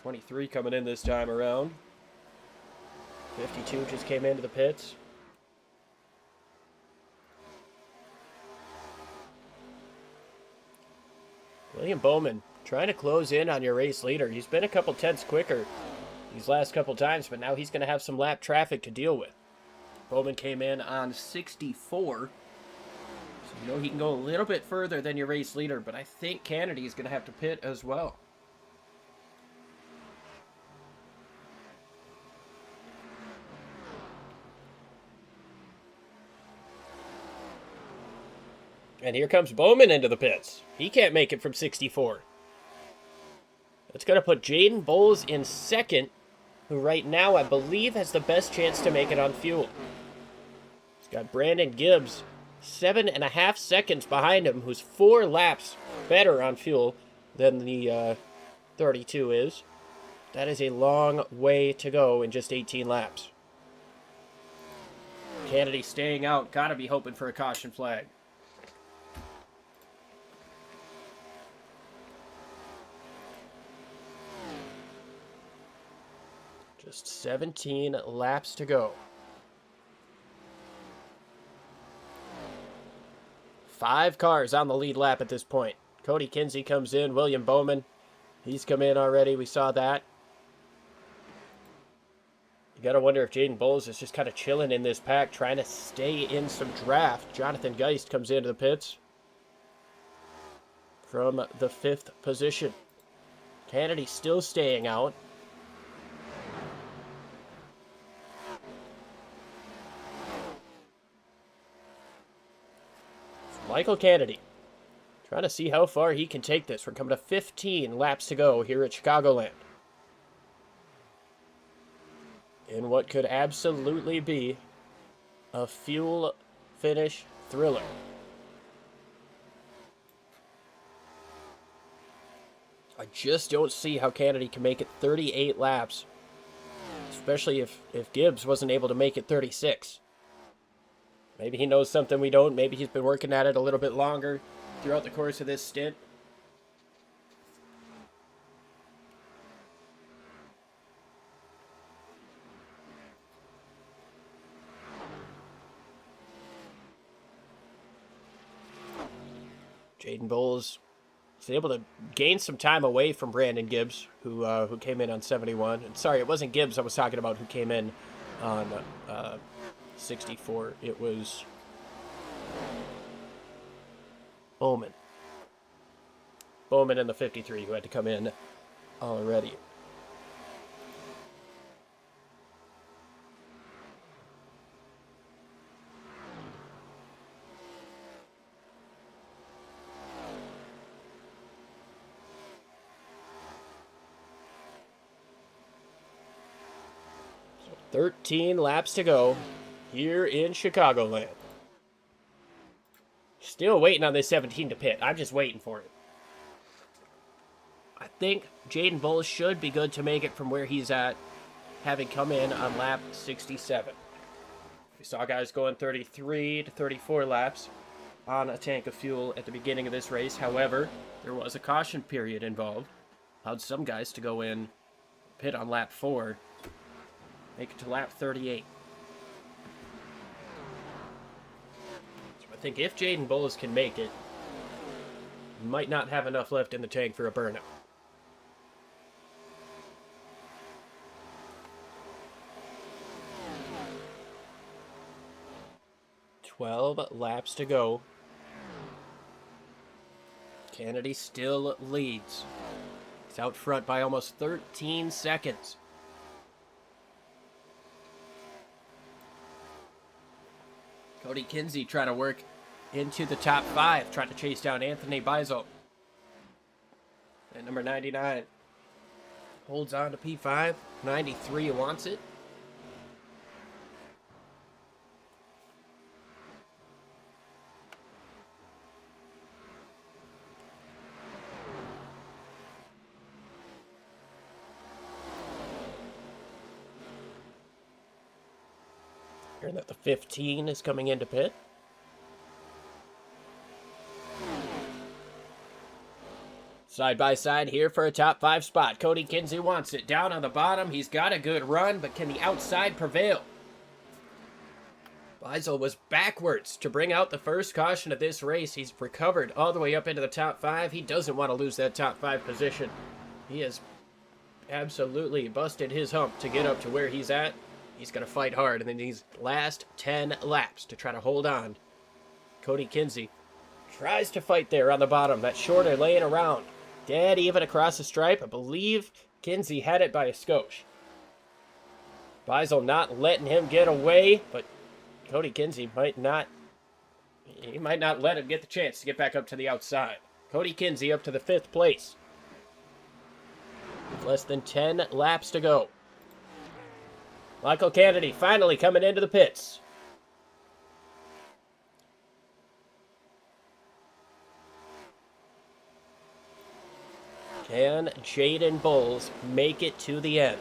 .23 coming in this time around. 52 just came into the pits. William Bowman trying to close in on your race leader. He's been a couple tenths quicker these last couple times, but now he's going to have some lap traffic to deal with. Bowman came in on 64. So you know he can go a little bit further than your race leader, but I think Kennedy is going to have to pit as well. And here comes Bowman into the pits. He can't make it from 64. That's going to put Jaden Bowles in second, who right now I believe has the best chance to make it on fuel. He's got Brandon Gibbs 7.5 seconds behind him, who's 4 laps better on fuel than the 32 is. That is a long way to go in just 18 laps. Kennedy staying out. Gotta be hoping for a caution flag. Just 17 laps to go. 5 cars on the lead lap at this point. Cody Kinsey comes in. William Bowman, he's come in already. We saw that. You got to wonder if Jaden Bowles is just kind of chilling in this pack, trying to stay in some draft. Jonathan Geist comes into the pits from the 5th position. Kennedy still staying out. Michael Kennedy trying to see how far he can take this. We're coming to 15 laps to go here at Chicagoland, in what could absolutely be a fuel finish thriller. I just don't see how Kennedy can make it 38 laps, especially if Gibbs wasn't able to make it 36. Maybe he knows something we don't. Maybe he's been working at it a little bit longer throughout the course of this stint. Jaden Bowles was able to gain some time away from Brandon Gibbs, who came in on 71. And sorry, it wasn't Gibbs I was talking about who came in on 64. It was Bowman. Bowman in the 53 who had to come in already. So 13 laps to go here in Chicagoland. Still waiting on this 17 to pit. I'm just waiting for it. I think Jaden Bowles should be good to make it from where he's at, having come in on lap 67. We saw guys going 33 to 34 laps on a tank of fuel at the beginning of this race. However, there was a caution period involved. Allowed some guys to go in pit on lap 4, make it to lap 38. I think if Jaden Bowles can make it, he might not have enough left in the tank for a burnout. $12 laps to go. Kennedy still leads. He's out front by almost 13 seconds. Cody Kinsey trying to work into the top 5, trying to chase down Anthony Beisel. And number 99 holds on to P5. 93 wants it. Hearing that the 15 is coming into pit. Side by side here for a top 5 spot. Cody Kinsey wants it. Down on the bottom. He's got a good run, but can the outside prevail? Beisel was backwards to bring out the first caution of this race. He's recovered all the way up into the top 5. He doesn't want to lose that top 5 position. He has absolutely busted his hump to get up to where he's at. He's going to fight hard in these last 10 laps to try to hold on. Cody Kinsey tries to fight there on the bottom. That shorter lane around. Dead even across the stripe. I believe Kinsey had it by a skosh. Beisel not letting him get away, but Cody Kinsey might not let him get the chance to get back up to the outside. Cody Kinsey up to the 5th place. With less than 10 laps to go. Michael Kennedy finally coming into the pits. Can Jaden Bowles make it to the end?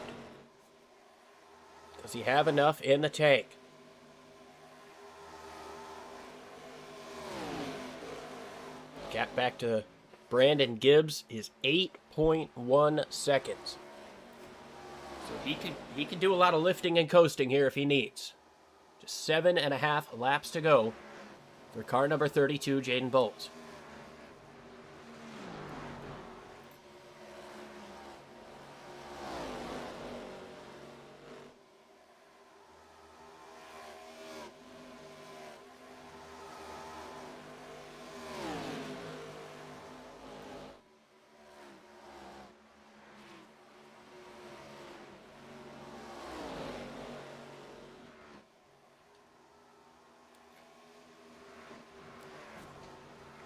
Does he have enough in the tank? Gap back to Brandon Gibbs is 8.1 seconds. So he can do a lot of lifting and coasting here if he needs. Just 7.5 laps to go for car number 32, Jaden Bowles.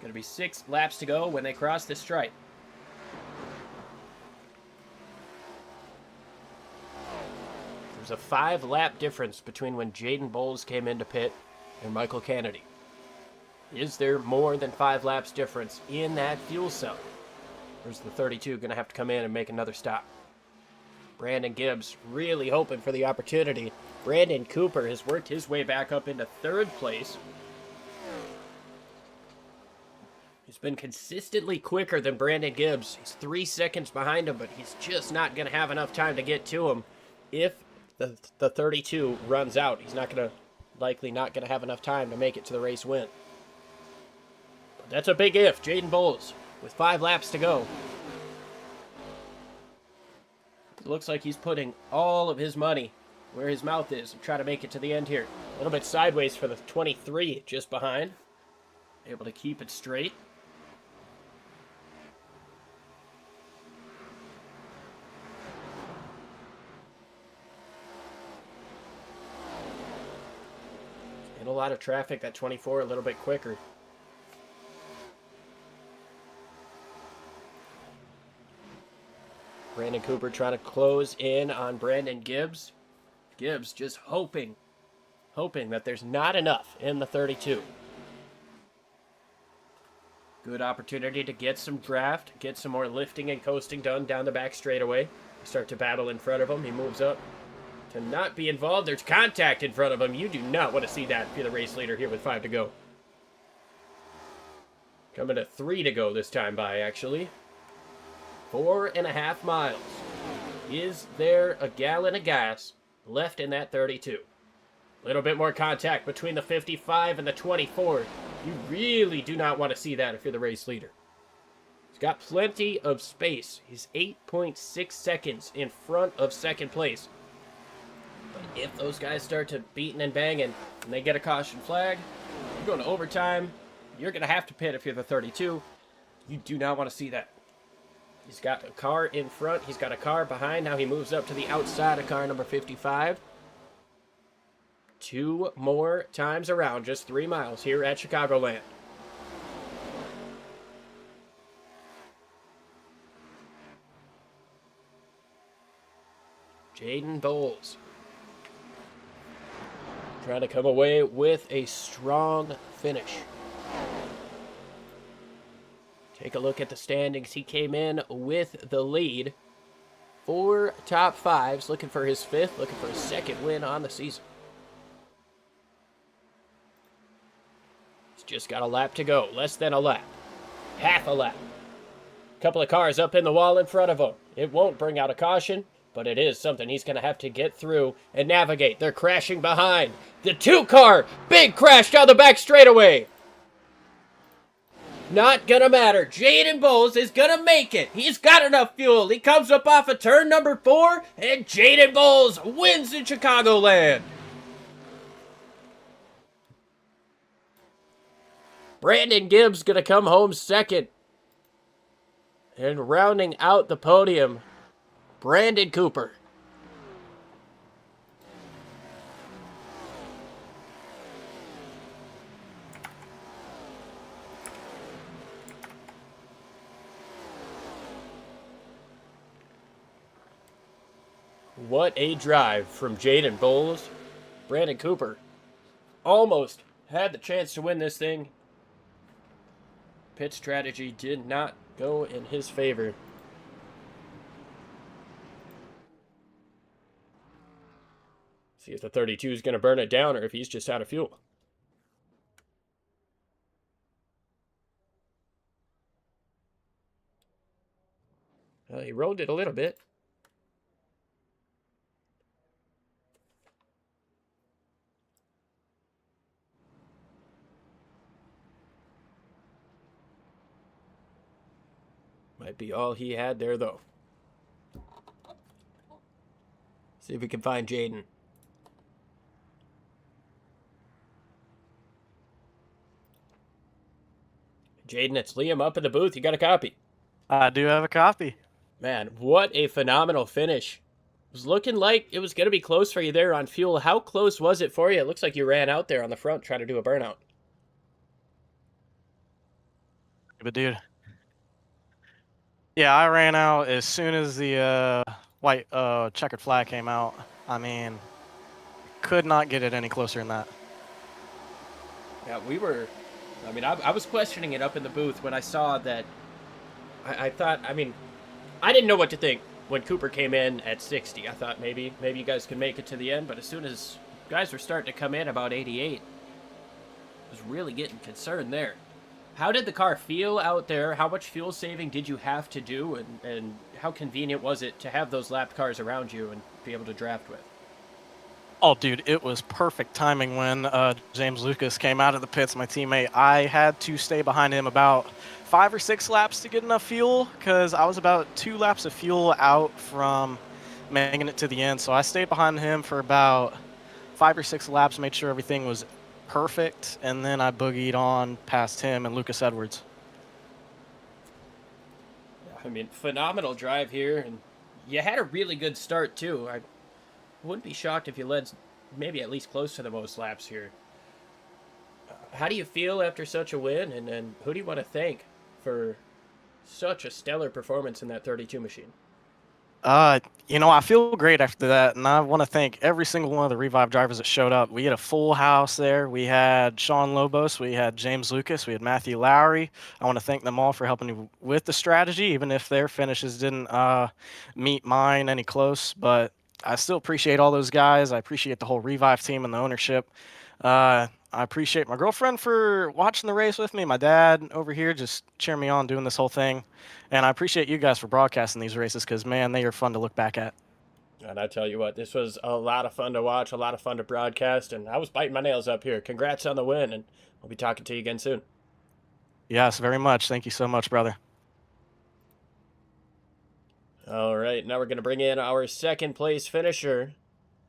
Going to be 6 laps to go when they cross this stripe. There's a 5-lap difference between when Jaden Bowles came into pit and Michael Kennedy. Is there more than 5 laps difference in that fuel cell? Or is the 32 going to have to come in and make another stop? Brandon Gibbs really hoping for the opportunity. Brandon Cooper has worked his way back up into 3rd place. He's been consistently quicker than Brandon Gibbs. He's 3 seconds behind him, but he's just not going to have enough time to get to him. If the 32 runs out, he's likely not going to have enough time to make it to the race win. But that's a big if. Jaden Bowles with 5 laps to go. It looks like he's putting all of his money where his mouth is and try to make it to the end here. A little bit sideways for the 23 just behind. Able to keep it straight. In a lot of traffic, that 24 a little bit quicker. Brandon Cooper trying to close in on Brandon Gibbs. Gibbs just hoping that there's not enough in the 32. Good opportunity to get some draft, get some more lifting and coasting done down the back straightaway. Start to battle in front of him. He moves up to not be involved. There's contact in front of him. You do not want to see that if you're the race leader here with 5 to go. Coming to 3 to go this time by, actually. 4.5 miles. Is there a gallon of gas left in that 32? A little bit more contact between the 55 and the 24. You really do not want to see that if you're the race leader. He's got plenty of space. He's 8.6 seconds in front of 2nd place. But if those guys start to beating and banging and they get a caution flag, you're going to overtime. You're going to have to pit if you're the 32. You do not want to see that. He's got a car in front. He's got a car behind. Now he moves up to the outside of car number 55. 2 more times around, just 3 miles here at Chicagoland. Jaden Bowles trying to come away with a strong finish. Take a look at the standings. He came in with the lead. 4 top 5s, looking for his 5th, looking for his 2nd win on the season. He's just got a lap to go, less than a lap. Half a lap. Couple of cars up in the wall in front of him. It won't bring out a caution, but it is something he's going to have to get through and navigate. They're crashing behind. The 2 car, big crash down the back straightaway. Not gonna matter. Jaden Bowles is gonna make it. He's got enough fuel. He comes up off of turn number 4, and Jaden Bowles wins in Chicagoland. Brandon Gibbs gonna come home 2nd. And rounding out the podium, Brandon Cooper. What a drive from Jaden Bowles. Brandon Cooper almost had the chance to win this thing. Pit strategy did not go in his favor. See if the 32 is going to burn it down or if he's just out of fuel. He rolled it a little bit. Might be all he had there, though. See if we can find Jaden. Jaden, it's Liam up in the booth. You got a copy? I do have a copy. Man, what a phenomenal finish. It was looking like it was going to be close for you there on fuel. How close was it for you? It looks like you ran out there on the front trying to do a burnout. But dude, yeah, I ran out as soon as the white checkered flag came out. I mean, could not get it any closer than that. Yeah, I was questioning it up in the booth when I saw that. I thought, I didn't know what to think when Cooper came in at 60. I thought maybe you guys could make it to the end, but as soon as guys were starting to come in about 88, I was really getting concerned there. How did the car feel out there? How much fuel saving did you have to do, and how convenient was it to have those lapped cars around you and be able to draft with? Oh, dude, it was perfect timing when James Lucas came out of the pits, my teammate. I had to stay behind him about 5 or 6 laps to get enough fuel because I was about 2 laps of fuel out from making it to the end. So I stayed behind him for about 5 or 6 laps, made sure everything was perfect, and then I boogied on past him and Lucas Edwards. Phenomenal drive here, and you had a really good start too. I wouldn't be shocked if you led maybe at least close to the most laps here. How do you feel after such a win, and who do you want to thank for such a stellar performance in that 32 machine? I feel great after that, and I want to thank every single one of the Revive drivers that showed up. We had a full house there. We had Sean Lobos, we had James Lucas, we had Matthew Lowry. I want to thank them all for helping me with the strategy, even if their finishes didn't meet mine any close. But I still appreciate all those guys. I appreciate the whole Revive team and the ownership. I appreciate my girlfriend for watching the race with me, my dad over here just cheering me on doing this whole thing. And I appreciate you guys for broadcasting these races because, man, they are fun to look back at. And I tell you what, this was a lot of fun to watch, a lot of fun to broadcast, and I was biting my nails up here. Congrats on the win, and we'll be talking to you again soon. Yes, very much. Thank you so much, brother. All right, now we're going to bring in our second place finisher,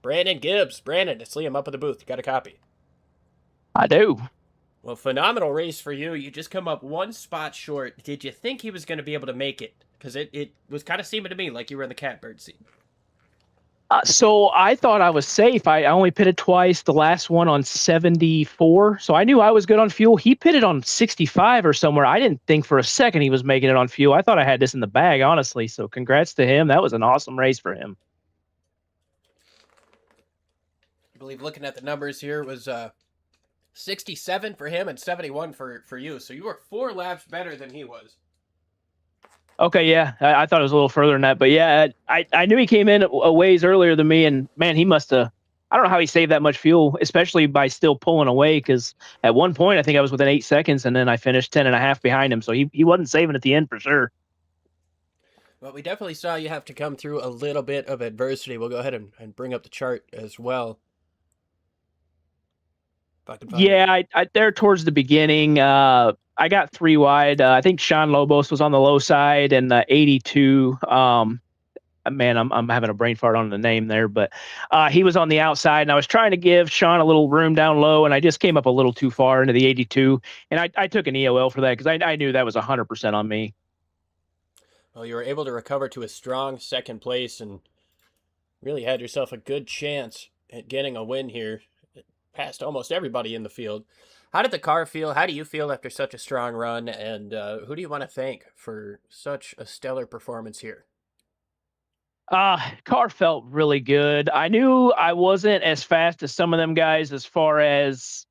Brandon Gibbs. Brandon, it's Liam up in the booth. You got a copy? I do. Well, phenomenal race for you. You just come up 1 spot short. Did you think he was going to be able to make it? Because it was kind of seeming to me like you were in the catbird seat. So I thought I was safe. I only pitted twice, the last one on 74. So I knew I was good on fuel. He pitted on 65 or somewhere. I didn't think for a second he was making it on fuel. I thought I had this in the bag, honestly. So congrats to him. That was an awesome race for him. I believe looking at the numbers here, it was 67 for him and 71 for you. So you were 4 laps better than he was. Okay, yeah. I thought it was a little further than that. But yeah, I knew he came in a ways earlier than me. And man, he must have, I don't know how he saved that much fuel, especially by still pulling away. Because at one point, I think I was within 8 seconds and then I finished 10.5 behind him. So he wasn't saving at the end for sure. Well, we definitely saw you have to come through a little bit of adversity. We'll go ahead and bring up the chart as well. Yeah, I there towards the beginning, I got 3 wide. I think Sean Lobos was on the low side and 82. Man, I'm having a brain fart on the name there, but he was on the outside, and I was trying to give Sean a little room down low, and I just came up a little too far into the 82, and I took an EOL for that because I knew that was 100% on me. Well, you were able to recover to a strong second place and really had yourself a good chance at getting a win here. Past almost everybody in the field. How did the car feel? How do you feel after such a strong run? And who do you want to thank for such a stellar performance here? Car felt really good. I knew I wasn't as fast as some of them guys as far as,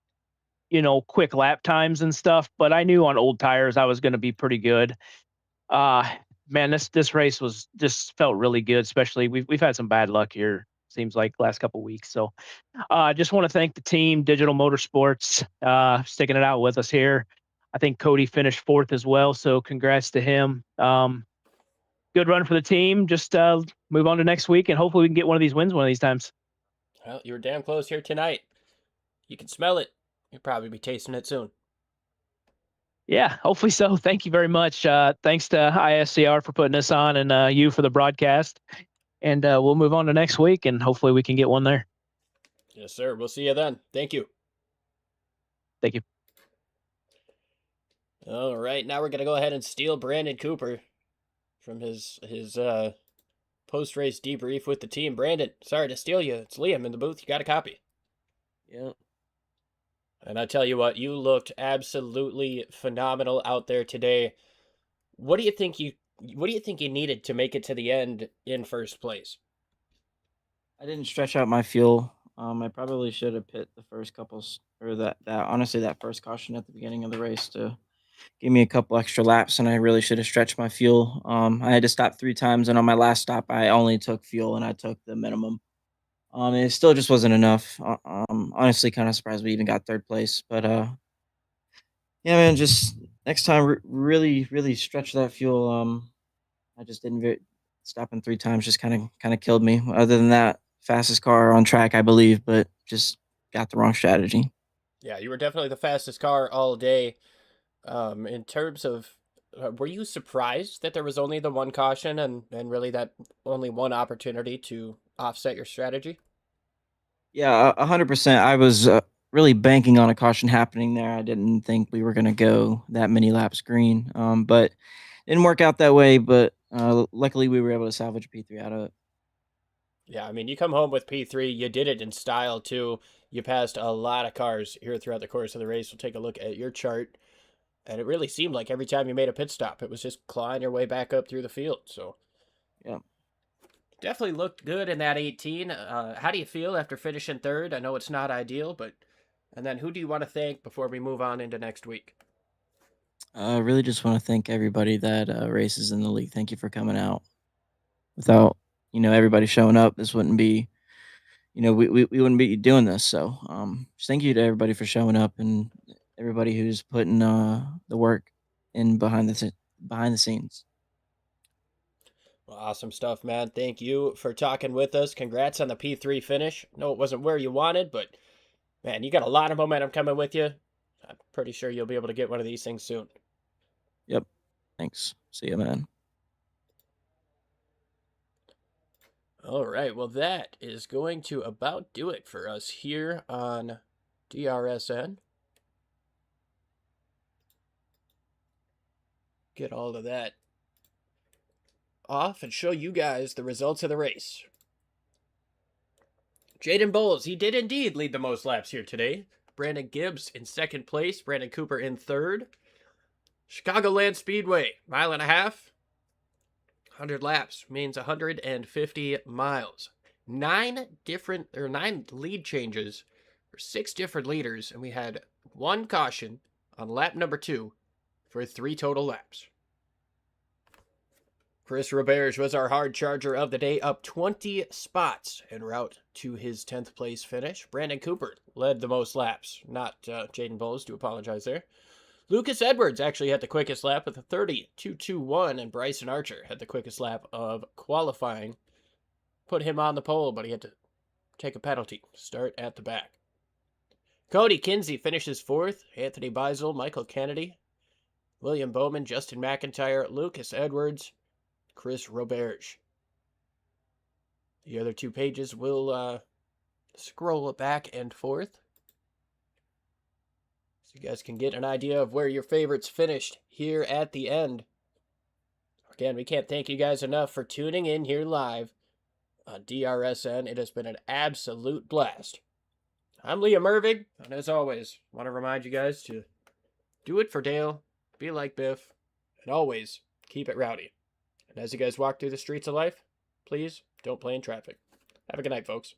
quick lap times and stuff, but I knew on old tires I was going to be pretty good. Man, this race was just felt really good, especially we've had some bad luck here. seems like last couple weeks. So I just want to thank the team, Digital Motorsports, sticking it out with us here. I think Cody finished 4th as well, so congrats to him. Good run for the team. Just move on to next week, and hopefully we can get one of these wins one of these times. Well, you were damn close here tonight. You can smell it. You'll probably be tasting it soon. Yeah, hopefully so. Thank you very much. Thanks to ISCR for putting us on, and you for the broadcast. And we'll move on to next week, and hopefully we can get one there. Yes, sir. We'll see you then. Thank you. Thank you. All right, now we're gonna go ahead and steal Brandon Cooper from his post-race debrief with the team. Brandon, sorry to steal you. It's Liam in the booth. You got a copy. Yep. And I tell you what, you looked absolutely phenomenal out there today. What do you think you needed to make it to the end in first place? I didn't stretch out my fuel. I probably should have pit the first or that first caution at the beginning of the race to give me a couple extra laps, and I really should have stretched my fuel. I had to stop 3 times, and on my last stop, I only took fuel, and I took the minimum. It still just wasn't enough. Honestly, kind of surprised we even got 3rd place, but yeah, man, just next time, really stretch that fuel. I just didn't stopping 3 times just kind of killed me. Other than that, fastest car on track, I believe, but just got the wrong strategy. Yeah, you were definitely the fastest car all day. In terms of, were you surprised that there was only the one caution and really that only one opportunity to offset your strategy? Yeah, 100%. I was really banking on a caution happening there. I didn't think we were going to go that many laps green, but it didn't work out that way. But luckily, we were able to salvage a P3 out of it. Yeah, I mean, you come home with P3. You did it in style, too. You passed a lot of cars here throughout the course of the race. We'll take a look at your chart. And it really seemed like every time you made a pit stop, it was just clawing your way back up through the field. So, yeah, definitely looked good in that 18. How do you feel after finishing 3rd? I know it's not ideal, but... And then who do you want to thank before we move on into next week? I really just want to thank everybody that races in the league. Thank you for coming out. Without everybody showing up, this wouldn't be we wouldn't be doing this. So just thank you to everybody for showing up and everybody who's putting the work in behind the scenes. Well, awesome stuff, man. Thank you for talking with us. Congrats on the P3 finish. No, it wasn't where you wanted, but man, you got a lot of momentum coming with you. I'm pretty sure you'll be able to get one of these things soon. Yep. Thanks. See you, man. All right, well, that is going to about do it for us here on DRSN. Get all of that off and show you guys the results of the race. Jaden Bowles, he did indeed lead the most laps here today. Brandon Gibbs in 2nd place. Brandon Cooper in 3rd. Chicagoland Speedway, 1.5 miles. 100 laps means 150 miles. 9 lead changes for 6 different leaders, and we had 1 caution on lap number 2 for 3 total laps. Chris Roberge was our hard charger of the day, up 20 spots en route to his 10th place finish. Brandon Cooper led the most laps, not Jaden Bowles, do apologize there. Lucas Edwards actually had the quickest lap with a 30.221, and Bryson Archer had the quickest lap of qualifying. Put him on the pole, but he had to take a penalty. Start at the back. Cody Kinsey finishes 4th. Anthony Beisel, Michael Kennedy, William Bowman, Justin McIntyre, Lucas Edwards, Chris Roberge. The other 2 pages will scroll back and forth, so you guys can get an idea of where your favorites finished here at the end. Again, we can't thank you guys enough for tuning in here live on DRSN. It has been an absolute blast. I'm Liam Irving, and as always, want to remind you guys to do it for Dale, be like Biff, and always keep it rowdy. And as you guys walk through the streets of life, please don't play in traffic. Have a good night, folks.